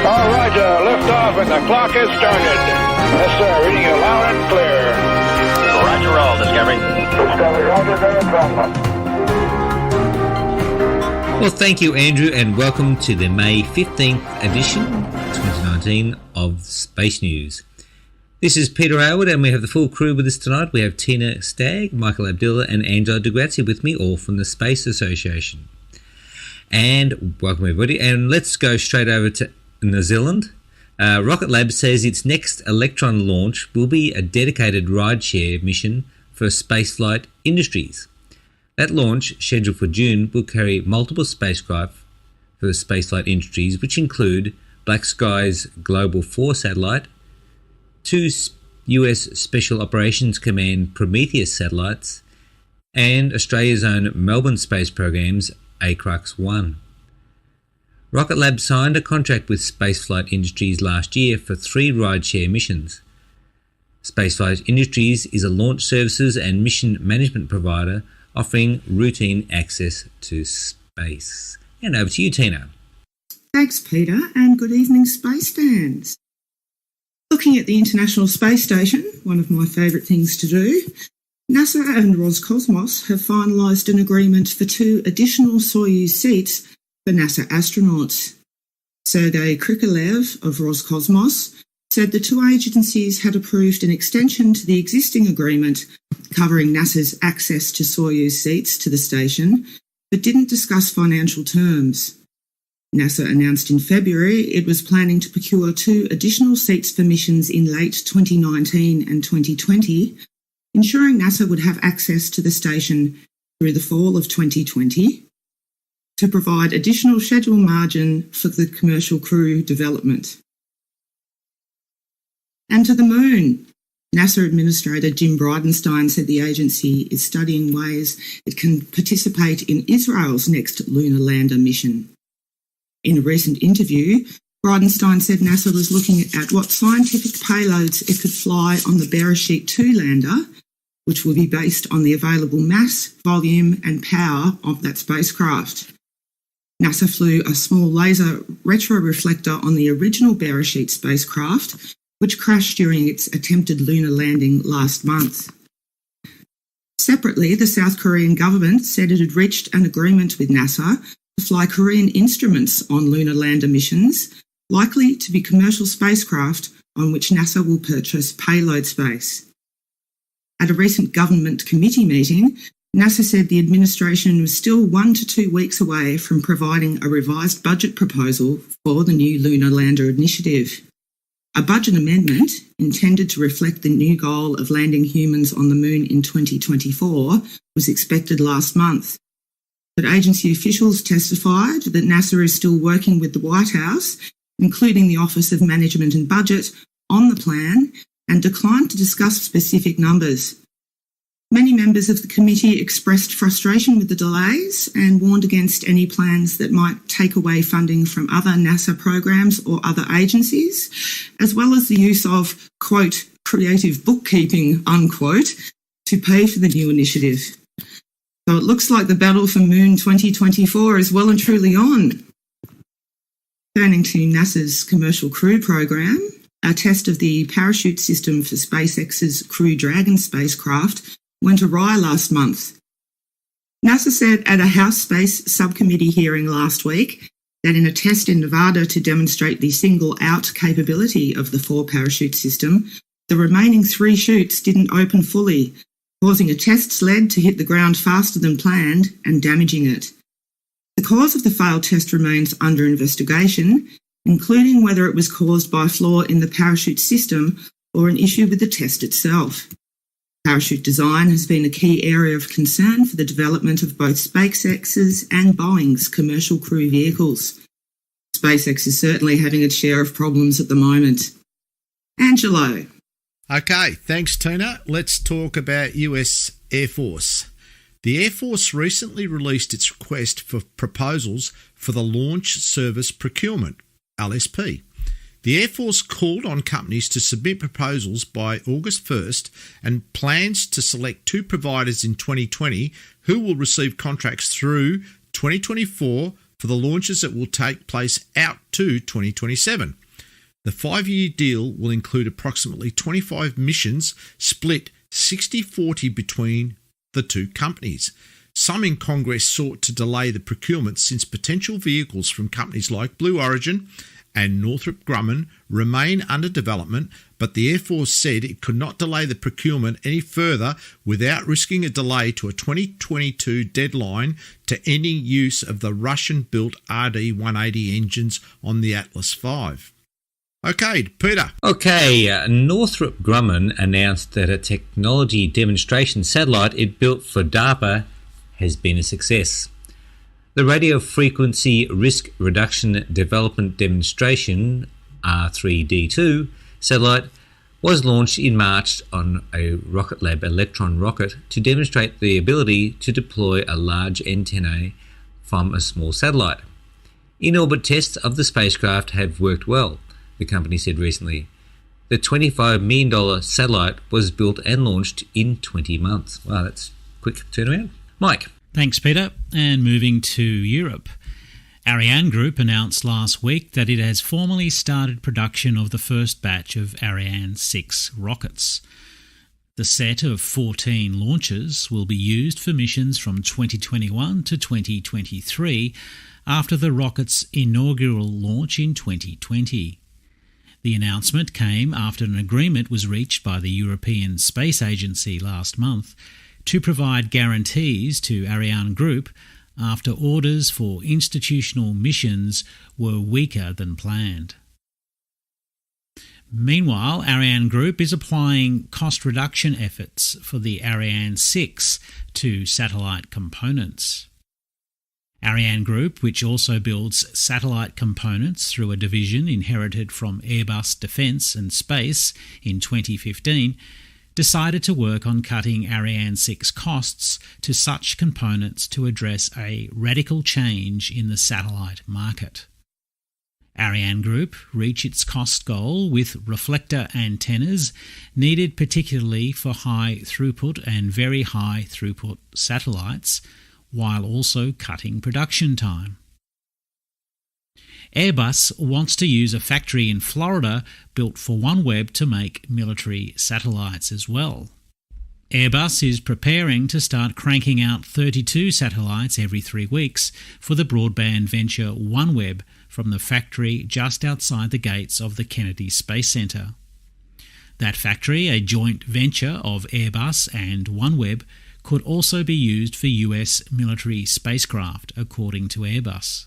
All right, lift off and the clock has started. Yes, sir, reading it loud and clear. Roger all, Discovery. Discovery, roger, there, Brahma. Well, thank you, Andrew, and welcome to the May 15th edition, 2019, of Space News. This is Peter Howard, and we have the full crew with us tonight. We have Tina Stagg, Michael Abdullah, and Angela DeGrazia with me, all from the Space Association. And welcome, everybody. And let's go straight over to New Zealand. Rocket Lab says its next Electron launch will be a dedicated rideshare mission for spaceflight industries. That launch, scheduled for June, will carry multiple spacecraft for spaceflight industries, which include Black Sky's Global 4 satellite, 2 US Special Operations Command Prometheus satellites, and Australia's own Melbourne Space Program's ACRUX-1. Rocket Lab signed a contract with Spaceflight Industries last year for 3 rideshare missions. Spaceflight Industries is a launch services and mission management provider offering routine access to space. And over to you, Tina. Thanks, Peter, and good evening, space fans. Looking at the International Space Station, one of my favourite things to do, NASA and Roscosmos have finalised an agreement for 2 additional Soyuz seats for NASA astronauts. Sergei Krikalev of Roscosmos said the 2 agencies had approved an extension to the existing agreement covering NASA's access to Soyuz seats to the station, but didn't discuss financial terms. NASA announced in February it was planning to procure 2 additional seats for missions in late 2019 and 2020, ensuring NASA would have access to the station through the fall of 2020 to provide additional schedule margin for the commercial crew development. And to the moon. NASA Administrator Jim Bridenstine said the agency is studying ways it can participate in Israel's next lunar lander mission. In a recent interview, Bridenstine said NASA was looking at what scientific payloads it could fly on the Beresheet 2 lander, which will be based on the available mass, volume and power of that spacecraft. NASA flew a small laser retroreflector on the original Beresheet spacecraft, which crashed during its attempted lunar landing last month. Separately, the South Korean government said it had reached an agreement with NASA to fly Korean instruments on lunar lander missions, likely to be commercial spacecraft on which NASA will purchase payload space. At a recent government committee meeting, NASA said the administration was still 1 to 2 weeks away from providing a revised budget proposal for the new lunar lander initiative. A budget amendment, intended to reflect the new goal of landing humans on the moon in 2024, was expected last month. But agency officials testified that NASA is still working with the White House, including the Office of Management and Budget, on the plan and declined to discuss specific numbers. Many members of the committee expressed frustration with the delays and warned against any plans that might take away funding from other NASA programs or other agencies, as well as the use of, quote, creative bookkeeping, unquote, to pay for the new initiative. So it looks like the battle for Moon 2024 is well and truly on. Turning to NASA's Commercial Crew Program, a test of the parachute system for SpaceX's Crew Dragon spacecraft went awry last month. NASA said at a House Space Subcommittee hearing last week that in a test in Nevada to demonstrate the single-out capability of the 4-parachute system, the remaining 3 chutes didn't open fully, causing a test sled to hit the ground faster than planned and damaging it. The cause of the failed test remains under investigation, including whether it was caused by a flaw in the parachute system or an issue with the test itself. Parachute design has been a key area of concern for the development of both SpaceX's and Boeing's commercial crew vehicles. SpaceX is certainly having its share of problems at the moment. Angelo. Okay, thanks Tina. Let's talk about US Air Force. The Air Force recently released its request for proposals for the Launch Service Procurement, LSP. The Air Force called on companies to submit proposals by August 1st and plans to select 2 providers in 2020 who will receive contracts through 2024 for the launches that will take place out to 2027. The 5-year deal will include approximately 25 missions split 60-40 between the two companies. Some in Congress sought to delay the procurement since potential vehicles from companies like Blue Origin and Northrop Grumman remain under development, but the Air Force said it could not delay the procurement any further without risking a delay to a 2022 deadline to ending use of the Russian-built RD-180 engines on the Atlas V. Okay, Peter. Okay, Northrop Grumman announced that a technology demonstration satellite it built for DARPA has been a success. The Radio Frequency Risk Reduction Development Demonstration, R3D2, satellite was launched in March on a Rocket Lab Electron rocket to demonstrate the ability to deploy a large antenna from a small satellite. In-orbit tests of the spacecraft have worked well, the company said recently. The $25 million satellite was built and launched in 20 months. Wow, that's a quick turnaround. Mike. Thanks, Peter. And moving to Europe. Ariane Group announced last week that it has formally started production of the first batch of Ariane 6 rockets. The set of 14 launches will be used for missions from 2021 to 2023 after the rocket's inaugural launch in 2020. The announcement came after an agreement was reached by the European Space Agency last month to provide guarantees to Ariane Group after orders for institutional missions were weaker than planned. Meanwhile, Ariane Group is applying cost reduction efforts for the Ariane 6 to satellite components. Ariane Group, which also builds satellite components through a division inherited from Airbus Defence and Space in 2015, decided to work on cutting Ariane 6 costs to such components to address a radical change in the satellite market. Ariane Group reached its cost goal with reflector antennas needed particularly for high throughput and very high throughput satellites, while also cutting production time. Airbus wants to use a factory in Florida built for OneWeb to make military satellites as well. Airbus is preparing to start cranking out 32 satellites every 3 weeks for the broadband venture OneWeb from the factory just outside the gates of the Kennedy Space Center. That factory, a joint venture of Airbus and OneWeb, could also be used for US military spacecraft, according to Airbus.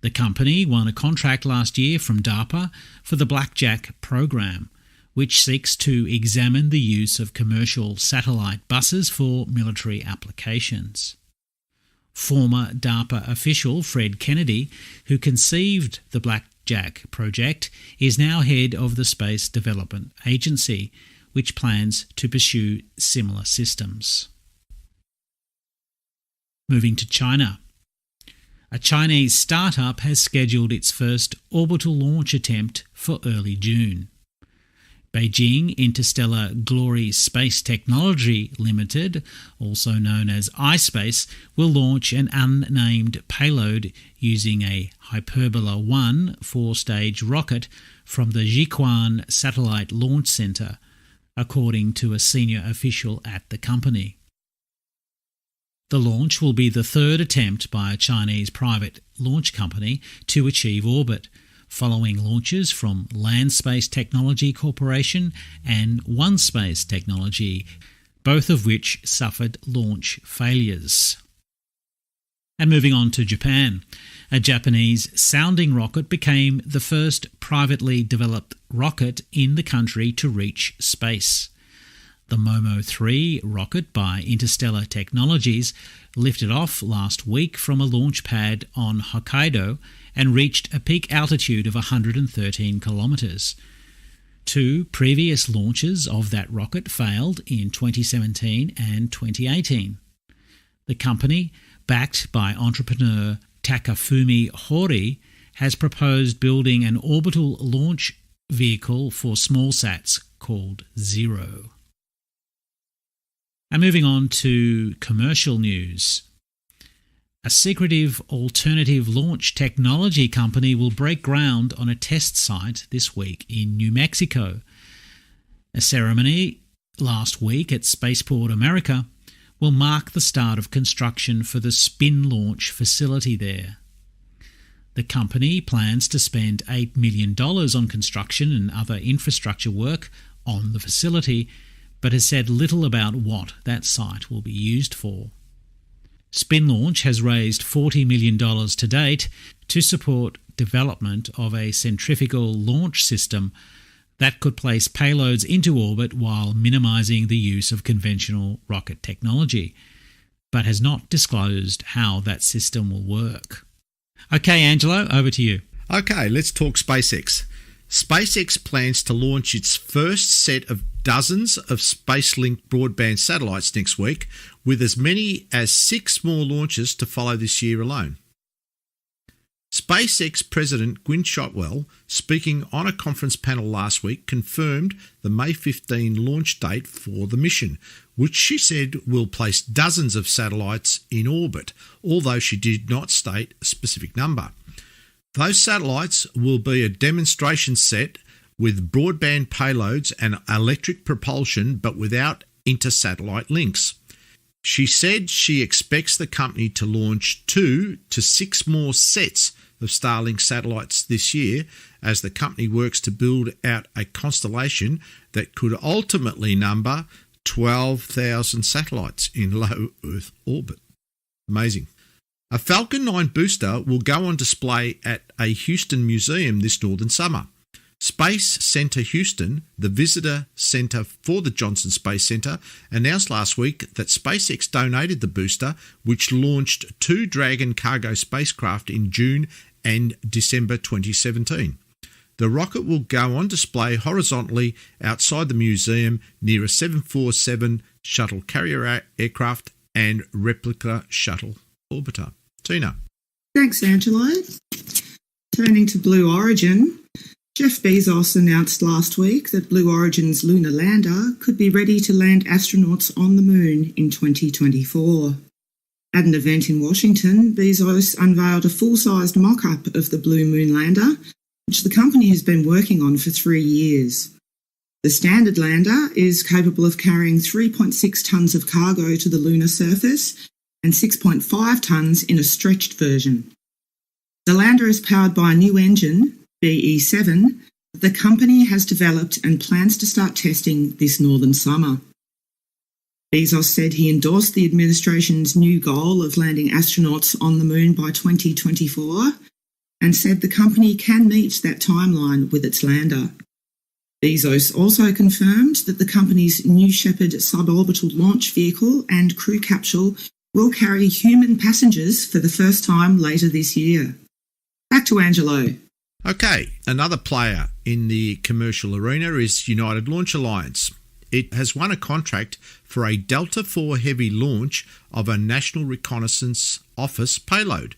The company won a contract last year from DARPA for the Blackjack program, which seeks to examine the use of commercial satellite buses for military applications. Former DARPA official Fred Kennedy, who conceived the Blackjack project, is now head of the Space Development Agency, which plans to pursue similar systems. Moving to China. A Chinese startup has scheduled its first orbital launch attempt for early June. Beijing Interstellar Glory Space Technology Limited, also known as iSpace, will launch an unnamed payload using a Hyperbola-1 4-stage rocket from the Jiuquan Satellite Launch Center, according to a senior official at the company. The launch will be the third attempt by a Chinese private launch company to achieve orbit, following launches from Land Space Technology Corporation and OneSpace Technology, both of which suffered launch failures. And moving on to Japan, a Japanese sounding rocket became the first privately developed rocket in the country to reach space. The Momo-3 rocket by Interstellar Technologies lifted off last week from a launch pad on Hokkaido and reached a peak altitude of 113 kilometres. 2 previous launches of that rocket failed in 2017 and 2018. The company, backed by entrepreneur Takafumi Hori, has proposed building an orbital launch vehicle for smallsats called Zero. And moving on to commercial news. A secretive alternative launch technology company will break ground on a test site this week in New Mexico. A ceremony last week at Spaceport America will mark the start of construction for the spin launch facility there. The company plans to spend $8 million on construction and other infrastructure work on the facility, but has said little about what that site will be used for. Spin Launch has raised $40 million to date to support development of a centrifugal launch system that could place payloads into orbit while minimising the use of conventional rocket technology, but has not disclosed how that system will work. Okay, Angelo, over to you. Okay, let's talk SpaceX. SpaceX plans to launch its first set of dozens of SpaceLink broadband satellites next week, with as many as 6 more launches to follow this year alone. SpaceX President Gwynne Shotwell, speaking on a conference panel last week, confirmed the May 15 launch date for the mission, which she said will place dozens of satellites in orbit, although she did not state a specific number. Those satellites will be a demonstration set with broadband payloads and electric propulsion, but without inter-satellite links. She said she expects the company to launch 2 to 6 more sets of Starlink satellites this year as the company works to build out a constellation that could ultimately number 12,000 satellites in low Earth orbit. Amazing. A Falcon 9 booster will go on display at a Houston museum this northern summer. Space Center Houston, the visitor center for the Johnson Space Center, announced last week that SpaceX donated the booster, which launched 2 Dragon cargo spacecraft in June and December 2017. The rocket will go on display horizontally outside the museum near a 747 shuttle carrier aircraft and replica shuttle orbiter. Tina. Thanks, Angelo. Turning to Blue Origin, Jeff Bezos announced last week that Blue Origin's lunar lander could be ready to land astronauts on the moon in 2024. At an event in Washington, Bezos unveiled a full-sized mock-up of the Blue Moon lander, which the company has been working on for 3 years. The standard lander is capable of carrying 3.6 tonnes of cargo to the lunar surface and 6.5 tonnes in a stretched version. The lander is powered by a new engine, BE7, that the company has developed and plans to start testing this northern summer. Bezos said he endorsed the administration's new goal of landing astronauts on the moon by 2024 and said the company can meet that timeline with its lander. Bezos also confirmed that the company's New Shepard suborbital launch vehicle and crew capsule will carry human passengers for the first time later this year. Back to Angelo. Okay, another player in the commercial arena is United Launch Alliance. It has won a contract for a Delta IV Heavy launch of a National Reconnaissance Office payload.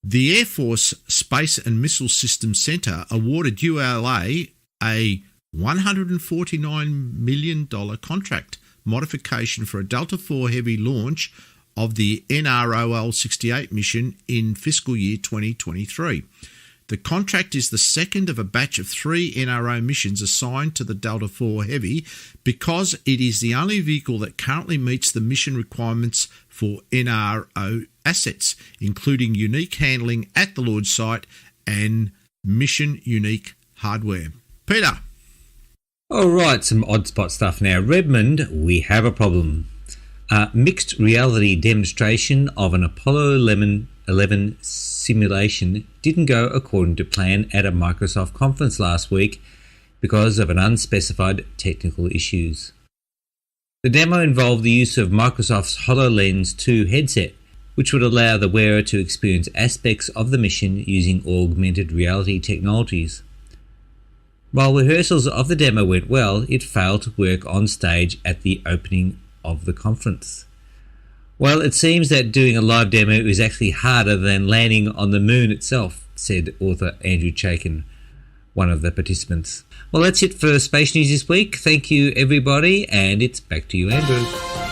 The Air Force Space and Missile Systems Centre awarded ULA a $149 million contract modification for a Delta IV Heavy launch of the NROL-68 mission in fiscal year 2023. The contract is the second of a batch of 3 NRO missions assigned to the Delta IV Heavy because it is the only vehicle that currently meets the mission requirements for NRO assets, including unique handling at the launch site and mission-unique hardware. Peter. All right, some odd spot stuff now. Redmond, we have a problem. A mixed reality demonstration of an Apollo 11 simulation didn't go according to plan at a Microsoft conference last week because of an unspecified technical issues. The demo involved the use of Microsoft's HoloLens 2 headset, which would allow the wearer to experience aspects of the mission using augmented reality technologies. While rehearsals of the demo went well, it failed to work on stage at the opening of the conference. Well, it seems that doing a live demo is actually harder than landing on the moon itself, said author Andrew Chaikin, one of the participants. Well, that's it for Space News this week. Thank you, everybody, and it's back to you, Andrew.